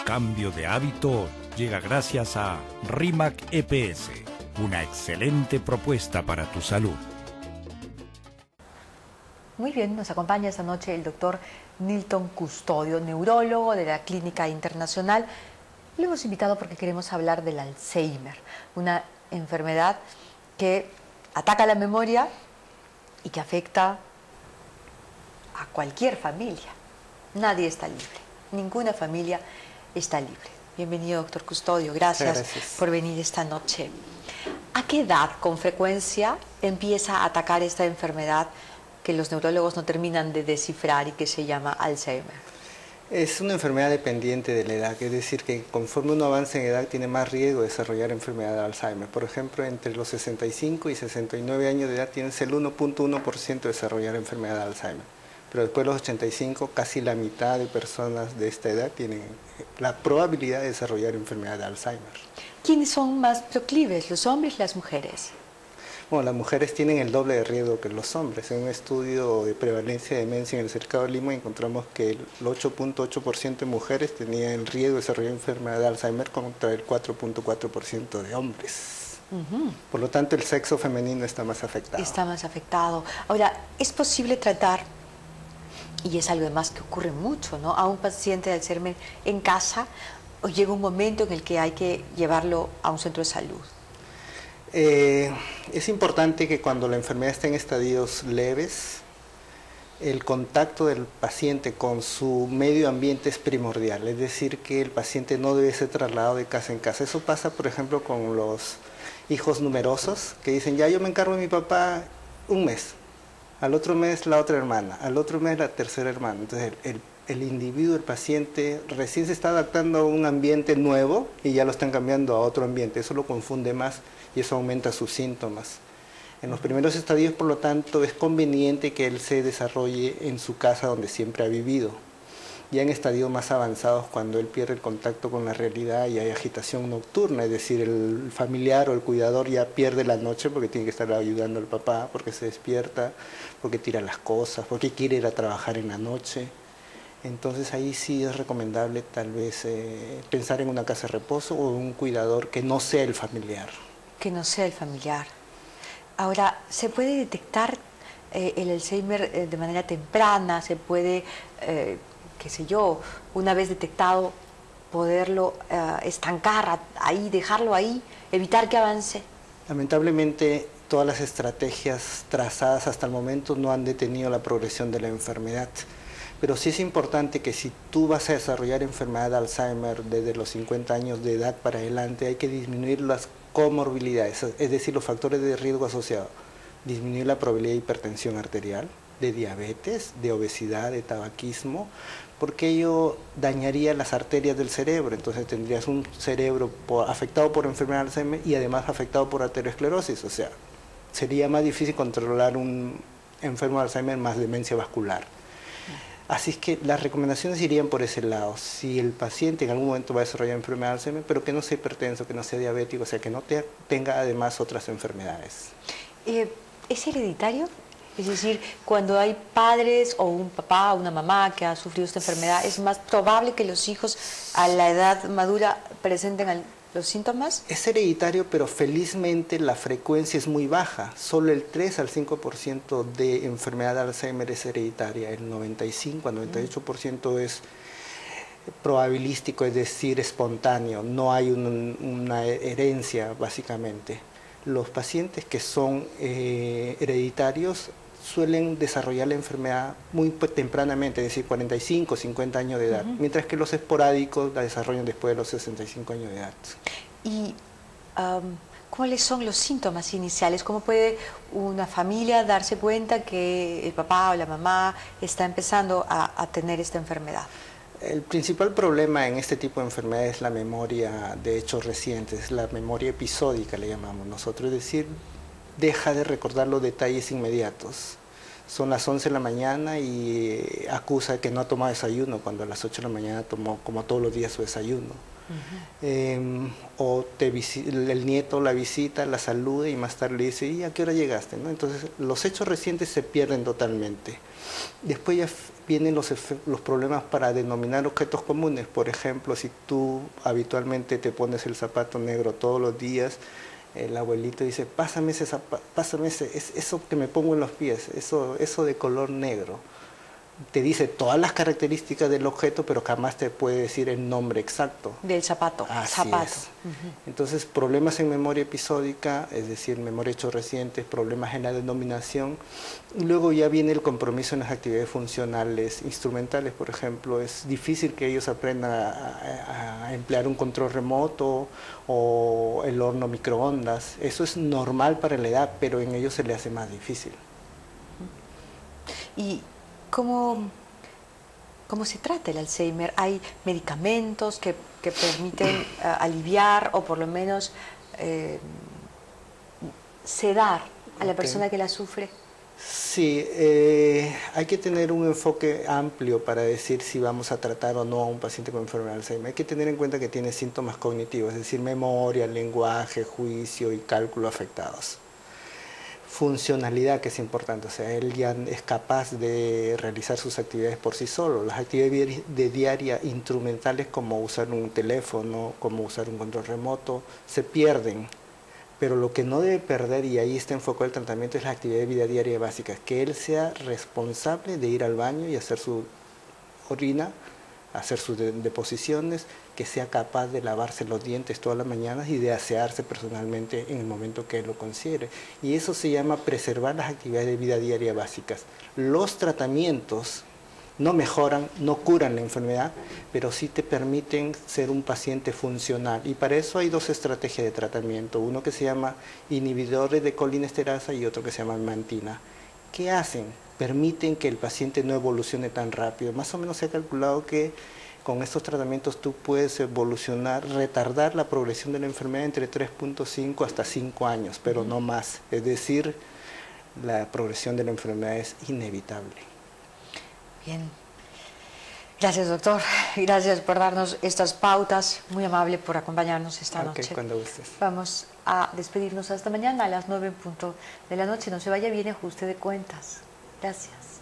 Cambio de hábito llega gracias a Rimac EPS, una excelente propuesta para tu salud. Muy bien, nos acompaña esta noche el doctor Nilton Custodio, neurólogo de la Clínica Internacional. Lo hemos invitado porque queremos hablar del Alzheimer, una enfermedad que ataca la memoria y que afecta a cualquier familia. Nadie está libre, ninguna familia está libre. Bienvenido, doctor Custodio, gracias por venir esta noche. ¿A qué edad con frecuencia empieza a atacar esta enfermedad que los neurólogos no terminan de descifrar y que se llama Alzheimer? Es una enfermedad dependiente de la edad, es decir, que conforme uno avanza en edad tiene más riesgo de desarrollar enfermedad de Alzheimer. Por ejemplo, entre los 65 y 69 años de edad tienes el 1.1% de desarrollar enfermedad de Alzheimer. Pero después de los 85, casi la mitad de personas de esta edad tienen la probabilidad de desarrollar enfermedad de Alzheimer. ¿Quiénes son más proclives, los hombres y las mujeres? Bueno, las mujeres tienen el doble de riesgo que los hombres. En un estudio de prevalencia de demencia en el Cercado de Lima encontramos que el 8.8% de mujeres tenían el riesgo de desarrollar enfermedad de Alzheimer contra el 4.4% de hombres. Por lo tanto, el sexo femenino está más afectado. Está más afectado. Ahora, ¿es posible tratar, y es algo además que ocurre mucho, ¿no?, a un paciente de Alzheimer en casa, o llega un momento en el que hay que llevarlo a un centro de salud? Es importante que cuando la enfermedad está en estadios leves, el contacto del paciente con su medio ambiente es primordial, es decir, que el paciente no debe ser trasladado de casa en casa. Eso pasa, por ejemplo, con los hijos numerosos, que dicen, ya yo me encargo de mi papá un mes, al otro mes la otra hermana, al otro mes la tercera hermana. Entonces el individuo, el paciente, recién se está adaptando a un ambiente nuevo y ya lo están cambiando a otro ambiente. Eso lo confunde más y eso aumenta sus síntomas. En los primeros estadios, por lo tanto, es conveniente que él se desarrolle en su casa donde siempre ha vivido. Ya en estadios más avanzados, cuando él pierde el contacto con la realidad y hay agitación nocturna, es decir, el familiar o el cuidador ya pierde la noche porque tiene que estar ayudando al papá, porque se despierta, porque tira las cosas, porque quiere ir a trabajar en la noche. Entonces ahí sí es recomendable tal vez pensar en una casa de reposo o un cuidador que no sea el familiar. Que no sea el familiar. Ahora, ¿se puede detectar el Alzheimer de manera temprana? ¿Se puede, qué sé yo, una vez detectado, poderlo estancar ahí, dejarlo ahí, evitar que avance? Lamentablemente, todas las estrategias trazadas hasta el momento no han detenido la progresión de la enfermedad. Pero sí es importante que si tú vas a desarrollar enfermedad de Alzheimer desde los 50 años de edad para adelante, hay que disminuir las comorbilidades, es decir, los factores de riesgo asociados. Disminuir la probabilidad de hipertensión arterial, de diabetes, de obesidad, de tabaquismo, porque ello dañaría las arterias del cerebro. Entonces tendrías un cerebro afectado por enfermedad de Alzheimer y además afectado por arteriosclerosis. O sea, sería más difícil controlar un enfermo de Alzheimer más demencia vascular. Así es que las recomendaciones irían por ese lado. Si el paciente en algún momento va a desarrollar enfermedad de Alzheimer, pero que no sea hipertenso, que no sea diabético, o sea, que no tenga además otras enfermedades. ¿Es hereditario? Es decir, cuando hay padres o un papá o una mamá que ha sufrido esta enfermedad, ¿es más probable que los hijos a la edad madura presenten los síntomas? Es hereditario, pero felizmente la frecuencia es muy baja. Solo el 3 al 5% de enfermedad de Alzheimer es hereditaria. El 95 al 98% es probabilístico, es decir, espontáneo. No hay una herencia, básicamente. Los pacientes que son hereditarios suelen desarrollar la enfermedad muy tempranamente, es decir, 45, 50 años de edad, mientras que los esporádicos la desarrollan después de los 65 años de edad. ¿Y cuáles son los síntomas iniciales? ¿Cómo puede una familia darse cuenta que el papá o la mamá está empezando a tener esta enfermedad? El principal problema en este tipo de enfermedad es la memoria de hechos recientes, la memoria episódica le llamamos nosotros, es decir, deja de recordar los detalles inmediatos. Son las 11 de la mañana y acusa que no ha tomado desayuno cuando a las 8 de la mañana tomó como todos los días su desayuno. O el nieto la visita, la saluda y más tarde le dice, ¿y a qué hora llegaste? ¿No? Entonces los hechos recientes se pierden totalmente. Después ya vienen los problemas para denominar objetos comunes. Por ejemplo, si tú habitualmente te pones el zapato negro todos los días, el abuelito dice, pásame ese zapato, pásame eso que me pongo en los pies, eso de color negro. Te dice todas las características del objeto, pero jamás te puede decir el nombre exacto. Del zapato. Así es. Entonces, problemas en memoria episódica, es decir, memoria de hechos recientes, problemas en la denominación. Y luego ya viene el compromiso en las actividades funcionales, instrumentales, por ejemplo. Es difícil que ellos aprendan a emplear un control remoto o el horno microondas. Eso es normal para la edad, pero en ellos se le hace más difícil. Y ¿cómo se trata el Alzheimer? ¿Hay medicamentos que permiten aliviar o por lo menos sedar a la persona que la sufre? Sí, hay que tener un enfoque amplio para decir si vamos a tratar o no a un paciente con enfermedad de Alzheimer. Hay que tener en cuenta que tiene síntomas cognitivos, es decir, memoria, lenguaje, juicio y cálculo afectados. Funcionalidad, que es importante, o sea, él ya es capaz de realizar sus actividades por sí solo. Las actividades de diaria instrumentales como usar un teléfono, como usar un control remoto, se pierden. Pero lo que no debe perder, y ahí está enfocado el tratamiento, es la actividad de vida diaria básica, que él sea responsable de ir al baño y hacer su orina, hacer sus deposiciones, que sea capaz de lavarse los dientes todas las mañanas y de asearse personalmente en el momento que él lo considere. Y eso se llama preservar las actividades de vida diaria básicas. Los tratamientos no mejoran, no curan la enfermedad, pero sí te permiten ser un paciente funcional. Y para eso hay dos estrategias de tratamiento, uno que se llama inhibidores de colinesterasa y otro que se llama mantina. ¿Qué hacen? Permiten que el paciente no evolucione tan rápido. Más o menos se ha calculado que con estos tratamientos tú puedes evolucionar, retardar la progresión de la enfermedad entre 3.5 hasta 5 años, pero no más. Es decir, la progresión de la enfermedad es inevitable. Bien. Gracias, doctor. Gracias por darnos estas pautas. Muy amable por acompañarnos esta noche. Cuando gustes. Vamos a despedirnos hasta mañana a las 9 en punto de la noche. No se vaya, viene ajuste de cuentas. Gracias.